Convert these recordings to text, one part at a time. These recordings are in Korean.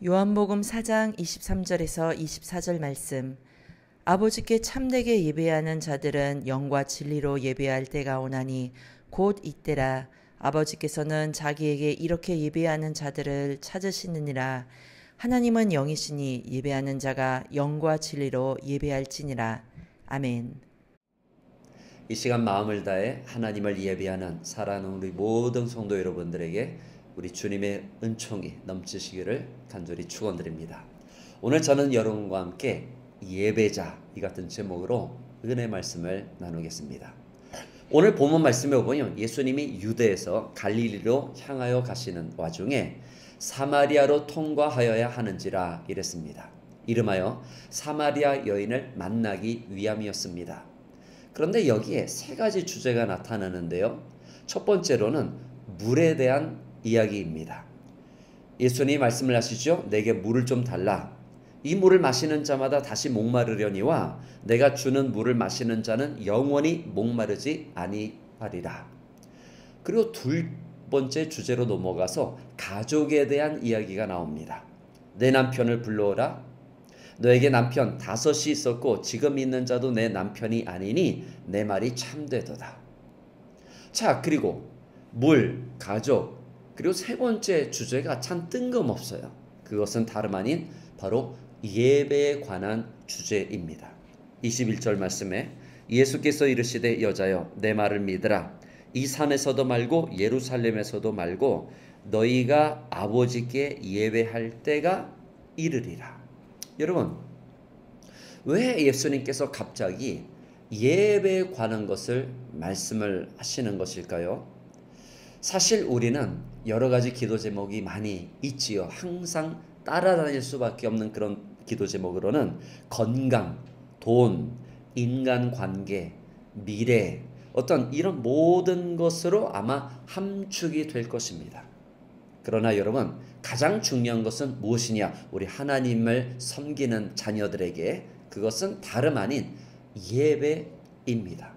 요한복음 4장 23절에서 24절 말씀. 아버지께 참되게 예배하는 자들은 영과 진리로 예배할 때가 오나니 곧 이때라. 아버지께서는 자기에게 이렇게 예배하는 자들을 찾으시느니라. 하나님은 영이시니 예배하는 자가 영과 진리로 예배할지니라. 아멘. 이 시간 마음을 다해 하나님을 예배하는 사랑하는 우리 모든 성도 여러분들에게 우리 주님의 은총이 넘치시기를 간절히 축원드립니다. 오늘 저는 여러분과 함께 예배자 이 같은 제목으로 은혜 말씀을 나누겠습니다. 오늘 본문 말씀에 보면 예수님이 유대에서 갈릴리로 향하여 가시는 와중에 사마리아로 통과하여야 하는지라 이랬습니다. 이름하여 사마리아 여인을 만나기 위함이었습니다. 그런데 여기에 세 가지 주제가 나타나는데요. 첫 번째로는 물에 대한 이야기입니다. 예수님이 말씀을 하시죠. 내게 물을 좀 달라. 이 물을 마시는 자마다 다시 목마르려니와 내가 주는 물을 마시는 자는 영원히 목마르지 아니하리라. 그리고 두 번째 주제로 넘어가서 가족에 대한 이야기가 나옵니다. 내 남편을 불러오라. 너에게 남편 5이 있었고 지금 있는 자도 내 남편이 아니니 내 말이 참되도다. 자, 그리고 물, 가족, 그리고 세 번째 주제가 참 뜬금없어요. 그것은 다름 아닌 바로 예배에 관한 주제입니다. 21절 말씀에 예수께서 이르시되 여자여 내 말을 믿으라. 이 산에서도 말고 예루살렘에서도 말고 너희가 아버지께 예배할 때가 이르리라. 여러분, 왜 예수님께서 갑자기 예배에 관한 것을 말씀을 하시는 것일까요? 사실 우리는 여러 가지 기도 제목이 많이 있지요. 항상 따라다닐 수밖에 없는 그런 기도 제목으로는 건강, 돈, 인간관계, 미래, 어떤 이런 모든 것으로 아마 함축이 될 것입니다. 그러나 여러분, 가장 중요한 것은 무엇이냐? 우리 하나님을 섬기는 자녀들에게 그것은 다름 아닌 예배입니다.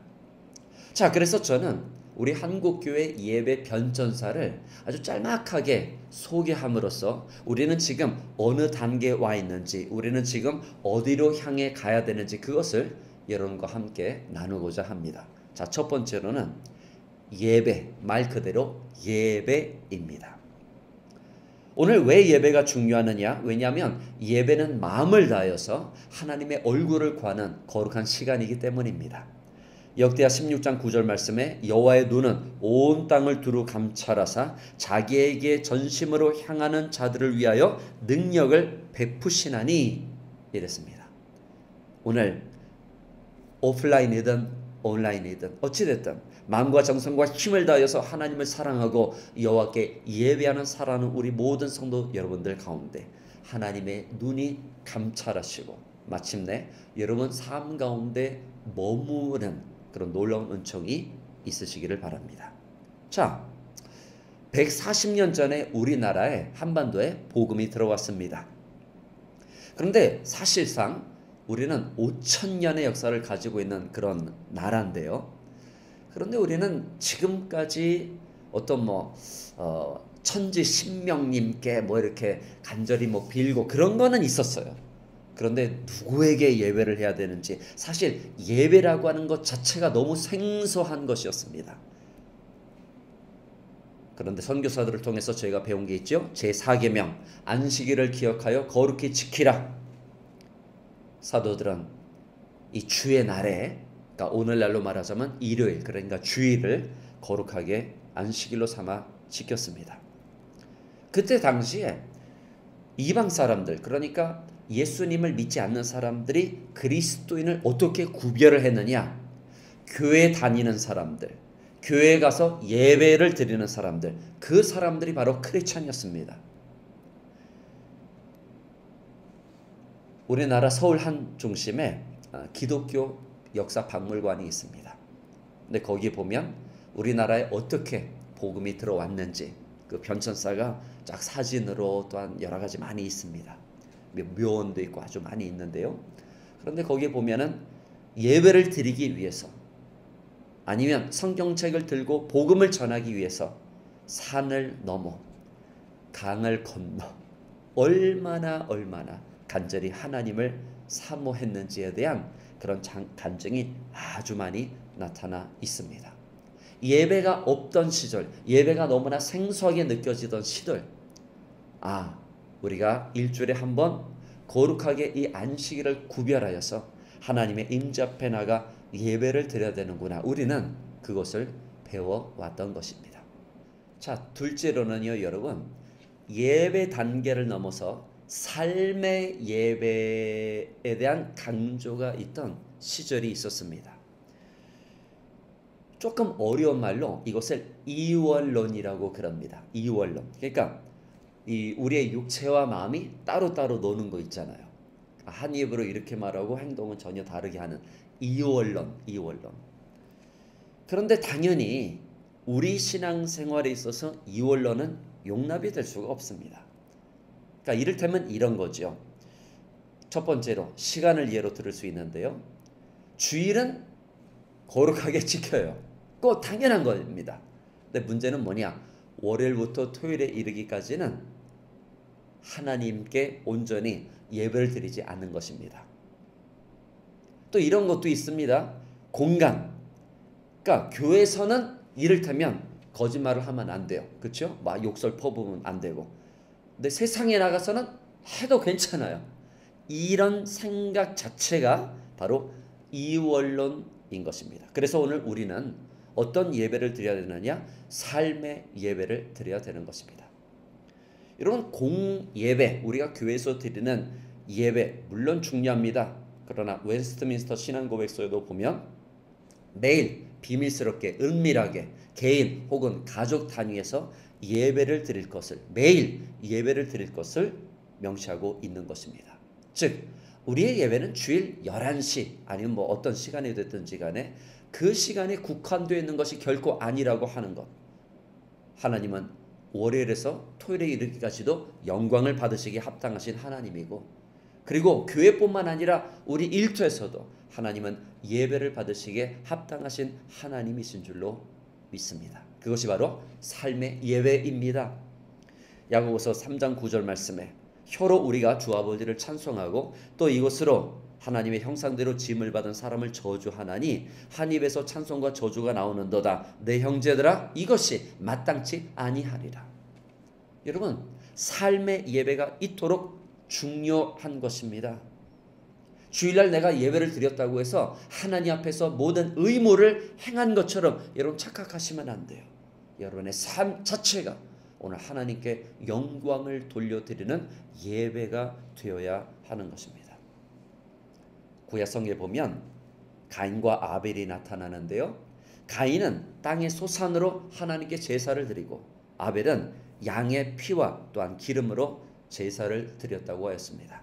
자, 그래서 저는 우리 한국교회 예배 변천사를 아주 짤막하게 소개함으로써 우리는 지금 어느 단계에 와 있는지, 우리는 지금 어디로 향해 가야 되는지 그것을 여러분과 함께 나누고자 합니다. 자, 첫 번째로는 예배, 말 그대로 예배입니다. 오늘 왜 예배가 중요하느냐? 왜냐하면 예배는 마음을 다하여서 하나님의 얼굴을 구하는 거룩한 시간이기 때문입니다. 역대하 16장 9절 말씀에 여호와의 눈은 온 땅을 두루 감찰하사 자기에게 전심으로 향하는 자들을 위하여 능력을 베푸시나니 이랬습니다. 오늘 오프라인이든 온라인이든 어찌됐든 마음과 정성과 힘을 다하여서 하나님을 사랑하고 여호와께 예배하는 사랑하는 우리 모든 성도 여러분들 가운데 하나님의 눈이 감찰하시고 마침내 여러분 삶 가운데 머무는 그런 놀라운 은총이 있으시기를 바랍니다. 자, 140년 전에 우리나라에 한반도에 복음이 들어왔습니다. 그런데 사실상 우리는 5,000년의 역사를 가지고 있는 그런 나라인데요. 그런데 우리는 지금까지 어떤 천지 신명님께 이렇게 간절히 빌고 그런 거는 있었어요. 그런데 누구에게 예배를 해야 되는지 사실 예배라고 하는 것 자체가 너무 생소한 것이었습니다. 그런데 선교사들을 통해서 저희가 배운 게 있죠. 제4계명 안식일을 기억하여 거룩히 지키라. 사도들은 이 주의 날에, 그러니까 오늘날로 말하자면 일요일, 그러니까 주일을 거룩하게 안식일로 삼아 지켰습니다. 그때 당시에 이방 사람들, 그러니까 예수님을 믿지 않는 사람들이 그리스도인을 어떻게 구별을 했느냐? 교회 다니는 사람들, 교회에 가서 예배를 드리는 사람들, 그 사람들이 바로 크리스찬이었습니다. 우리나라 서울 한 중심에 기독교 역사 박물관이 있습니다. 근데 거기 보면 우리나라에 어떻게 복음이 들어왔는지 그 변천사가 쫙 사진으로 또한 여러 가지 많이 있습니다. 묘원도 있고 아주 많이 있는데요. 그런데 거기 보면은 예배를 드리기 위해서 아니면 성경책을 들고 복음을 전하기 위해서 산을 넘어 강을 건너 얼마나 간절히 하나님을 사모했는지에 대한 그런 간증이 아주 많이 나타나 있습니다. 예배가 없던 시절, 예배가 너무나 생소하게 느껴지던 시절, 우리가 일주일에 한 번 거룩하게 이 안식일을 구별하여서 하나님의 임재 앞에 나가 예배를 드려야 되는구나. 우리는 그것을 배워왔던 것입니다. 자, 둘째로는요, 여러분, 예배 단계를 넘어서 삶의 예배에 대한 강조가 있던 시절이 있었습니다. 조금 어려운 말로 이것을 이원론이라고 그럽니다. 이원론. 그러니까 우리의 육체와 마음이 따로따로 노는 거 있잖아요. 한 입으로 이렇게 말하고 행동은 전혀 다르게 하는 이원론. 그런데 당연히 우리 신앙생활에 있어서 이원론은 용납이 될 수가 없습니다. 그러니까 이를테면 이런 거죠. 첫 번째로 시간을 예로 들을 수 있는데요. 주일은 거룩하게 지켜요. 그거 당연한 겁니다. 근데 문제는 뭐냐? 월요일부터 토요일에 이르기까지는 하나님께 온전히 예배를 드리지 않는 것입니다. 또 이런 것도 있습니다. 공간. 그러니까 교회에서는 이를테면 거짓말을 하면 안 돼요. 그렇죠? 막 욕설 퍼부으면 안 되고. 근데 세상에 나가서는 해도 괜찮아요. 이런 생각 자체가 바로 이원론인 것입니다. 그래서 오늘 우리는 어떤 예배를 드려야 되느냐? 삶의 예배를 드려야 되는 것입니다. 여러분, 공예배, 우리가 교회에서 드리는 예배 물론 중요합니다. 그러나 웨스트민스터 신앙고백서에도 보면 매일 비밀스럽게 은밀하게 개인 혹은 가족 단위에서 예배를 드릴 것을, 매일 예배를 드릴 것을 명시하고 있는 것입니다. 즉 우리의 예배는 주일 11시 아니면 뭐 어떤 시간이 됐든지 간에 그 시간에 국한되어 있는 것이 결코 아니라고 하는 것. 하나님은 월요일에서 토요일에 이르기까지도 영광을 받으시기에 합당하신 하나님이고, 그리고 교회뿐만 아니라 우리 일터에서도 하나님은 예배를 받으시기에 합당하신 하나님이신 줄로 믿습니다. 그것이 바로 삶의 예배입니다. 야고보서 3장 9절 말씀에 혀로 우리가 주 아버지를 찬송하고 또 이것으로 하나님의 형상대로 지음을 받은 사람을 저주하나니 한 입에서 찬송과 저주가 나오는도다. 내 형제들아, 이것이 마땅치 아니하리라. 여러분, 삶의 예배가 이토록 중요한 것입니다. 주일날 내가 예배를 드렸다고 해서 하나님 앞에서 모든 의무를 행한 것처럼 여러분 착각하시면 안 돼요. 여러분의 삶 자체가 오늘 하나님께 영광을 돌려드리는 예배가 되어야 하는 것입니다. 구약성경에 보면 가인과 아벨이 나타나는데요. 가인은 땅의 소산으로 하나님께 제사를 드리고 아벨은 양의 피와 또한 기름으로 제사를 드렸다고 하였습니다.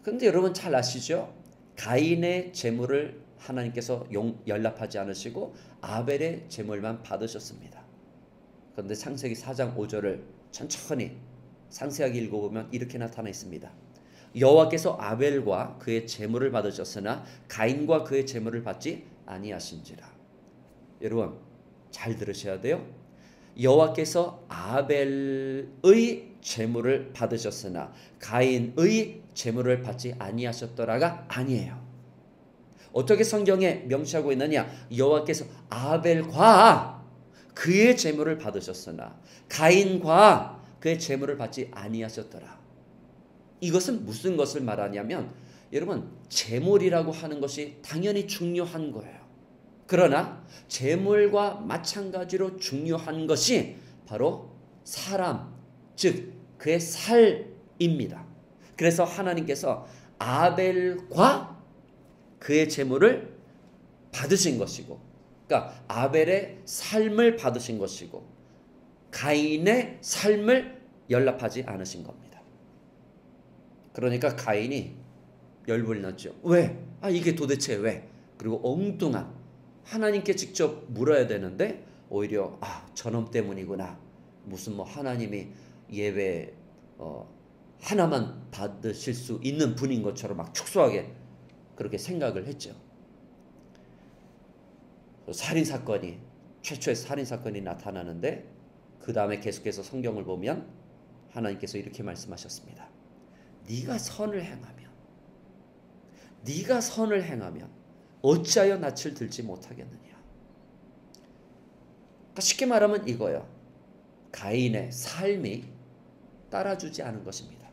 그런데 여러분 잘 아시죠? 가인의 제물을 하나님께서 연락하지 않으시고 아벨의 제물만 받으셨습니다. 그런데 창세기 4장 5절을 천천히 상세하게 읽어보면 이렇게 나타나 있습니다. 여호와께서 아벨과 그의 제물을 받으셨으나 가인과 그의 제물을 받지 아니하신지라. 여러분 잘 들으셔야 돼요. 여호와께서 아벨의 제물을 받으셨으나 가인의 제물을 받지 아니하셨더라가 아니에요. 어떻게 성경에 명시하고 있느냐? 여호와께서 아벨과 그의 제물을 받으셨으나 가인과 그의 제물을 받지 아니하셨더라. 이것은 무슨 것을 말하냐면 여러분 제물이라고 하는 것이 당연히 중요한 거예요. 그러나 제물과 마찬가지로 중요한 것이 바로 사람, 즉 그의 살입니다. 그래서 하나님께서 아벨과 그의 제물을 받으신 것이고, 그러니까 아벨의 삶을 받으신 것이고 가인의 삶을 연락하지 않으신 겁니다. 그러니까 가인이 열불이 났죠. 왜? 이게 도대체 왜? 그리고 엉뚱한 하나님께 직접 물어야 되는데 오히려 저놈 때문이구나. 무슨 뭐 하나님이 예배 하나만 받으실 수 있는 분인 것처럼 막 축소하게 그렇게 생각을 했죠. 살인사건이 최초의 살인사건이 나타나는데 그 다음에 계속해서 성경을 보면 하나님께서 이렇게 말씀하셨습니다. 네가 선을 행하면 어찌하여 낯을 들지 못하겠느냐. 그러니까 쉽게 말하면 이거예요. 가인의 삶이 따라주지 않은 것입니다.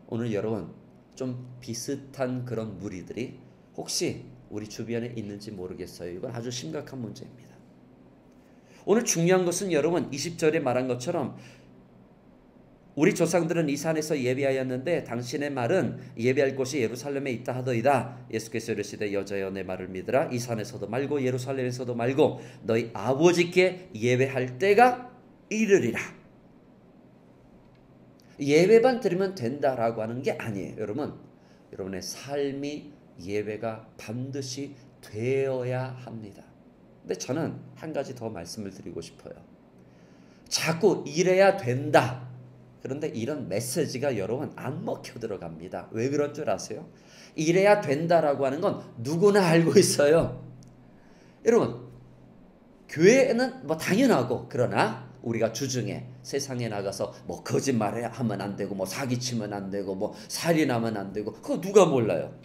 오늘 여러분 좀 비슷한 그런 무리들이 혹시 우리 주변에 있는지 모르겠어요. 이건 아주 심각한 문제입니다. 오늘 중요한 것은 여러분 20절에 말한 것처럼 우리 조상들은 이 산에서 예배하였는데 당신의 말은 예배할 곳이 예루살렘에 있다 하더이다. 예수께서 이르시되 여자여 내 말을 믿으라. 이 산에서도 말고 예루살렘에서도 말고 너희 아버지께 예배할 때가 이르리라. 예배만 드리면 된다라고 하는 게 아니에요. 여러분의 삶이 예배가 반드시 되어야 합니다. 근데 저는 한 가지 더 말씀을 드리고 싶어요. 자꾸 이래야 된다. 그런데 이런 메시지가 여러분 안 먹혀 들어갑니다. 왜 그런 줄 아세요? 이래야 된다라고 하는 건 누구나 알고 있어요. 여러분 교회는 뭐 당연하고, 그러나 우리가 주중에 세상에 나가서 뭐 거짓말을 하면 안 되고, 뭐 사기치면 안 되고, 뭐 살인하면 안 되고, 그거 누가 몰라요?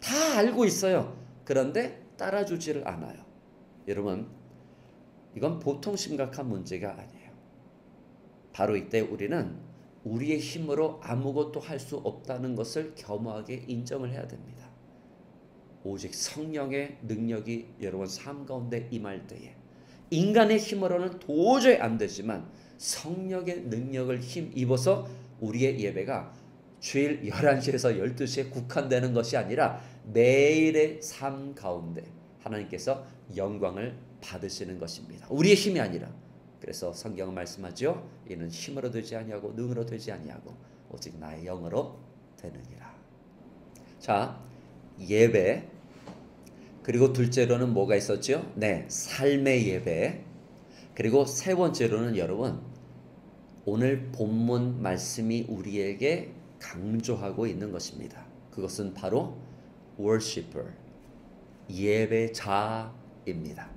다 알고 있어요. 그런데 따라주지를 않아요. 여러분 이건 보통 심각한 문제가 아니에요. 바로 이때 우리는 우리의 힘으로 아무것도 할 수 없다는 것을 겸허하게 인정을 해야 됩니다. 오직 성령의 능력이 여러분 삶 가운데 임할 때에 인간의 힘으로는 도저히 안 되지만 성령의 능력을 힘입어서 우리의 예배가 주일 11시에서 12시에 국한되는 것이 아니라 매일의 삶 가운데 하나님께서 영광을 받으시는 것입니다. 우리의 힘이 아니라. 그래서 성경은 말씀하죠. 이는 힘으로 되지 아니하고 능으로 되지 아니하고 오직 나의 영으로 되느니라. 자, 예배. 그리고 둘째로는 뭐가 있었죠? 네, 삶의 예배. 그리고 세 번째로는 여러분 오늘 본문 말씀이 우리에게 강조하고 있는 것입니다. 그것은 바로 worshiper, 예배자입니다.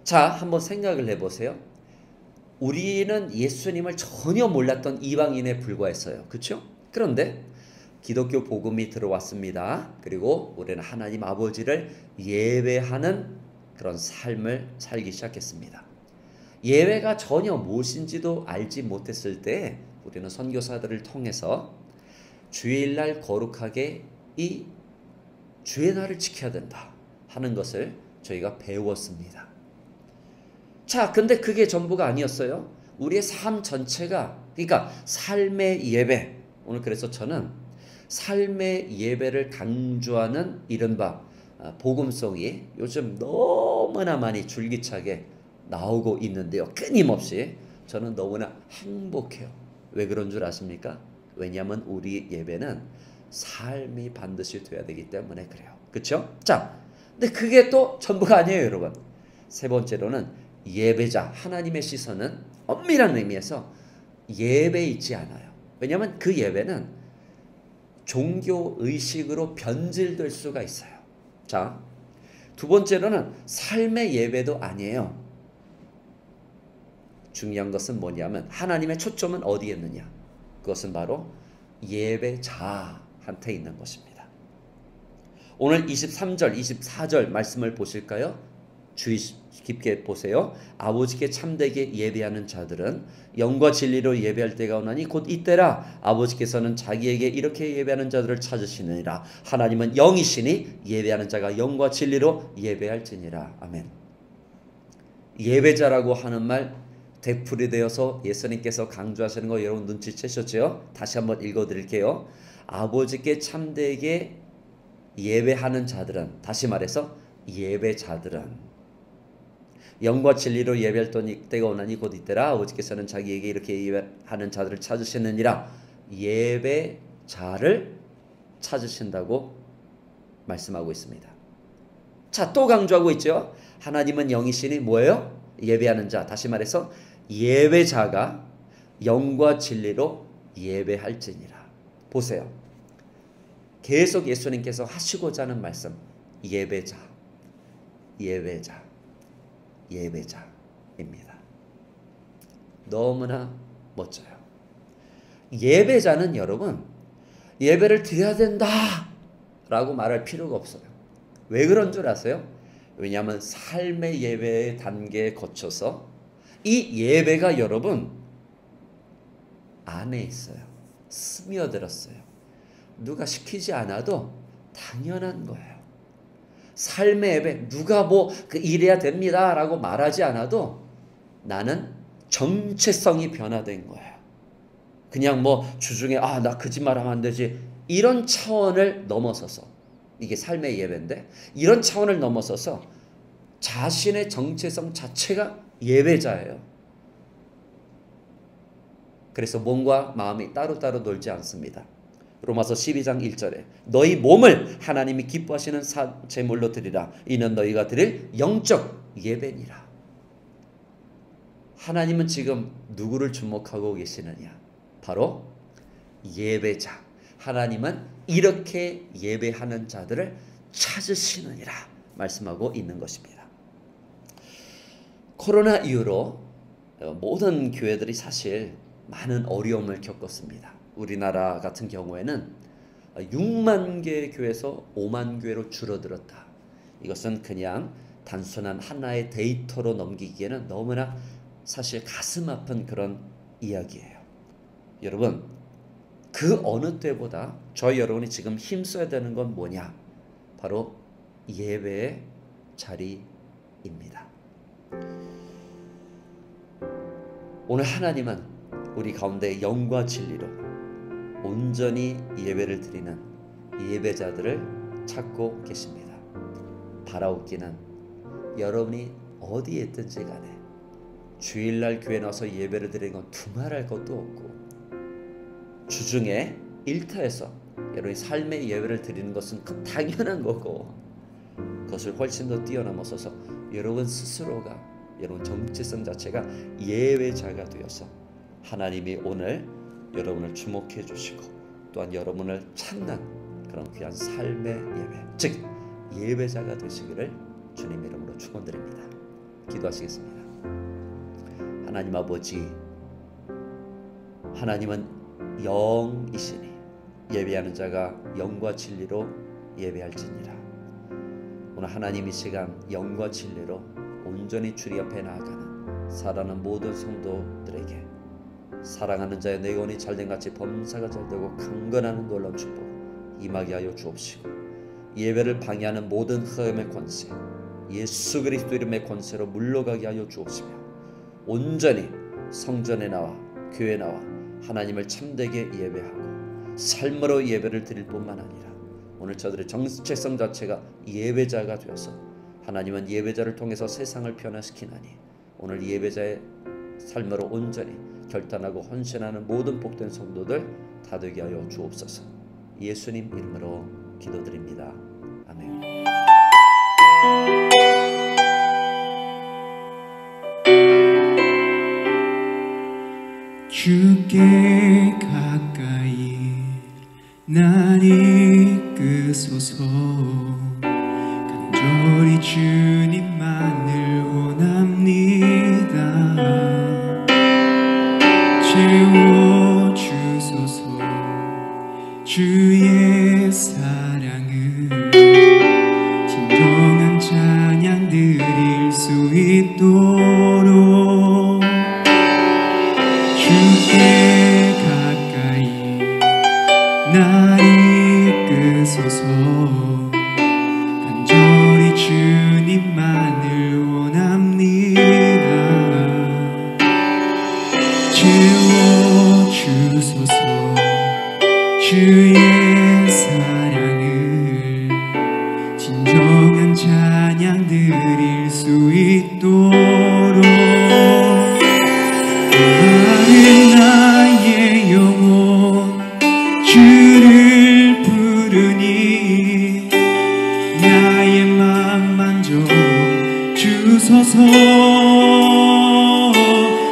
자, 한번 생각을 해보세요. 우리는 예수님을 전혀 몰랐던 이방인에 불과했어요. 그렇죠? 그런데 기독교 복음이 들어왔습니다. 그리고 우리는 하나님 아버지를 예배하는 그런 삶을 살기 시작했습니다. 예배가 전혀 무엇인지도 알지 못했을 때 우리는 선교사들을 통해서 주일날 거룩하게 이 주의 날을 지켜야 된다 하는 것을 저희가 배웠습니다. 자, 근데 그게 전부가 아니었어요. 우리의 삶 전체가, 그러니까 삶의 예배. 오늘 그래서 저는 삶의 예배를 강조하는 이른바 복음성이 요즘 너무나 많이 줄기차게 나오고 있는데요. 끊임없이 저는 너무나 행복해요. 왜 그런 줄 아십니까? 왜냐하면 우리 예배는 삶이 반드시 돼야 되기 때문에 그래요. 그렇죠? 자, 근데 그게 또 전부가 아니에요, 여러분. 세 번째로는 예배자, 하나님의 시선은 엄밀한 의미에서 예배에 있지 않아요. 왜냐하면 그 예배는 종교 의식으로 변질될 수가 있어요. 자, 두 번째로는 삶의 예배도 아니에요. 중요한 것은 뭐냐면 하나님의 초점은 어디에 있느냐? 그것은 바로 예배자한테 있는 것입니다. 오늘 23절, 24절 말씀을 보실까요? 주의 깊게 보세요. 아버지께 참되게 예배하는 자들은 영과 진리로 예배할 때가 오나니 곧 이때라. 아버지께서는 자기에게 이렇게 예배하는 자들을 찾으시느니라. 하나님은 영이시니 예배하는 자가 영과 진리로 예배할지니라. 아멘. 예배자라고 하는 말 되풀이되어서 예수님께서 강조하시는 거 여러분 눈치채셨죠? 다시 한번 읽어드릴게요. 아버지께 참되게 예배하는 자들은, 다시 말해서 예배자들은 영과 진리로 예배할 때가 오나니 곧 이때라. 아버지께서는 자기에게 이렇게 예배하는 자들을 찾으시느니라. 예배자를 찾으신다고 말씀하고 있습니다. 자, 또 강조하고 있죠. 하나님은 영이시니 뭐예요? 예배하는 자. 다시 말해서 예배자가 영과 진리로 예배할지니라. 보세요. 계속 예수님께서 하시고자 하는 말씀. 예배자, 예배자, 예배자입니다. 너무나 멋져요. 예배자는 여러분 예배를 드려야 된다 라고 말할 필요가 없어요. 왜 그런 줄 아세요? 왜냐하면 삶의 예배의 단계에 거쳐서 이 예배가 여러분 안에 있어요. 스며들었어요. 누가 시키지 않아도 당연한 거예요. 삶의 예배 누가 뭐 이래야 됩니다 라고 말하지 않아도 나는 정체성이 변화된 거예요. 그냥 뭐 주중에 나 거짓말하면 안 되지 이런 차원을 넘어서서, 이게 삶의 예배인데 이런 차원을 넘어서서 자신의 정체성 자체가 예배자예요. 그래서 몸과 마음이 따로따로 놀지 않습니다. 로마서 12장 1절에 너희 몸을 하나님이 기뻐하시는 제물로 드리라. 이는 너희가 드릴 영적 예배니라. 하나님은 지금 누구를 주목하고 계시느냐? 바로 예배자. 하나님은 이렇게 예배하는 자들을 찾으시느니라 말씀하고 있는 것입니다. 코로나 이후로 모든 교회들이 사실 많은 어려움을 겪었습니다. 우리나라 같은 경우에는 6만 개의 교회에서 5만 교회로 줄어들었다. 이것은 그냥 단순한 하나의 데이터로 넘기기에는 너무나 사실 가슴 아픈 그런 이야기예요. 여러분, 그 어느 때보다 저희 여러분이 지금 힘써야 되는 건 뭐냐? 바로 예배의 자리입니다. 오늘 하나님은 우리 가운데 영과 진리로 온전히 예배를 드리는 예배자들을 찾고 계십니다. 바라옵기는 여러분이 어디에 있든지 간에 주일날 교회 나와서 예배를 드리는 건 두말할 것도 없고, 주중에 일터에서 여러분이 삶의 예배를 드리는 것은 당연한 거고, 그것을 훨씬 더 뛰어넘어서서 여러분 스스로가, 여러분 정체성 자체가 예배자가 되어서 하나님이 오늘 여러분을 주목해 주시고 또한 여러분을 찾는 그런 귀한 삶의 예배, 즉 예배자가 되시기를 주님 이름으로 축원드립니다. 기도하시겠습니다. 하나님 아버지, 하나님은 영이시니 예배하는 자가 영과 진리로 예배할지니라. 오늘 하나님 이 시간 영과 진리로 온전히 주님 앞에 나아가는 살아가는 모든 성도들에게 사랑하는 자의 내원이 잘된 같이 범사가 잘되고 강건하는 놀라운 축복 임하게 하여 주옵시고, 예배를 방해하는 모든 흑암의 권세 예수 그리스도 이름의 권세로 물러가게 하여 주옵시며, 온전히 성전에 나와 교회에 나와 하나님을 참되게 예배하고 삶으로 예배를 드릴 뿐만 아니라 오늘 저들의 정체성 자체가 예배자가 되어서 하나님은 예배자를 통해서 세상을 변화시키나니 오늘 예배자의 삶으로 온전히 결단하고 헌신하는 모든 복된 성도들 다 되게 하여 주옵소서. 예수님 이름으로 기도드립니다. 아멘. 주께 가까이 날 이끄소서. 간절히 주님만을 원합니다. 채워주소서. 주의 사랑을 진정한 찬양 드릴 수 있도록 주께 가까이 날 이끄소서. 간절히 주님만을 원합니다. 채워주소서. 주의 사랑을 진정한 찬양 드릴 수 있도록 나의 영혼 주를 부르니 나의 맘 만져 주소서.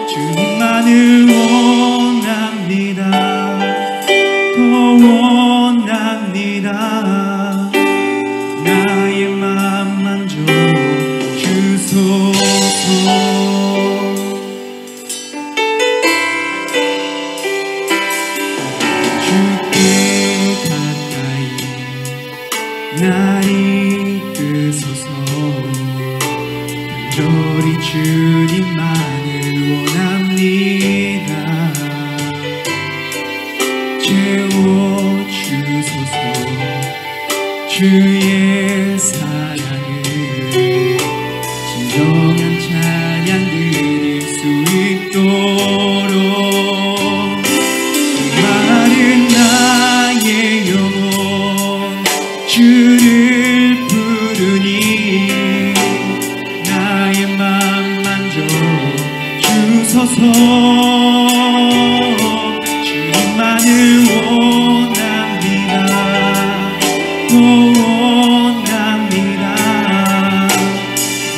주님만을 원합니다. 더 원합니다. 주의 사랑을 진정한 찬양 드릴 수 있도록 마른 나의 영혼 주를 부르니 나의 맘 만져 주소서. 주님만을 원합니다. 원합니다.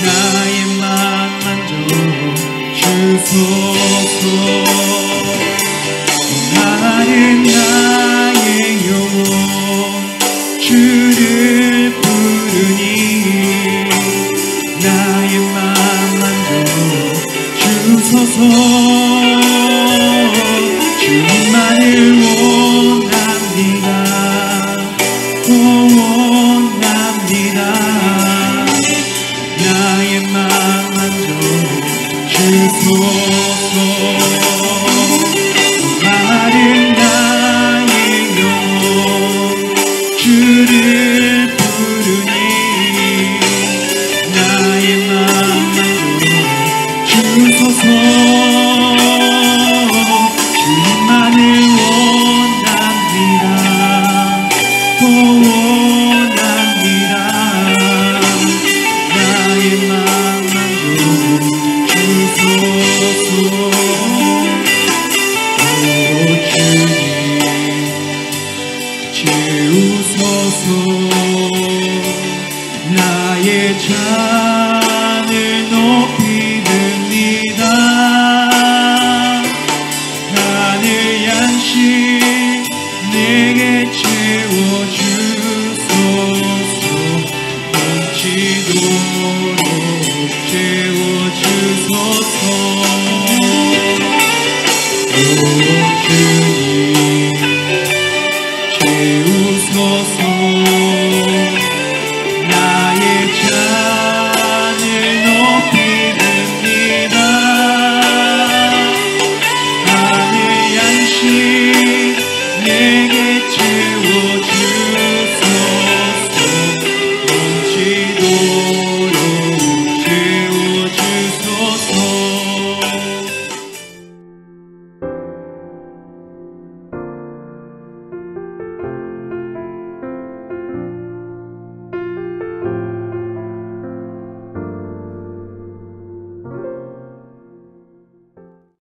나의 맘 만져 주소서. 마른 나의 영혼 주를 부르니 나의 맘 만져 주소서. 주님만을 원합니다. 원합니다. 나의 맘 만져 주소서. 마른 나의 영혼 주를 부르니 나의 맘 만져 주소서. 주님만을 원합니다. 원합니다. 나의 맘 만져 주소서. 오 주님 채우소서. 나의 잔을 높이 듭니다. 하늘 양식 내게 채워주소서. 넘치도록 채워주소서. 오 주님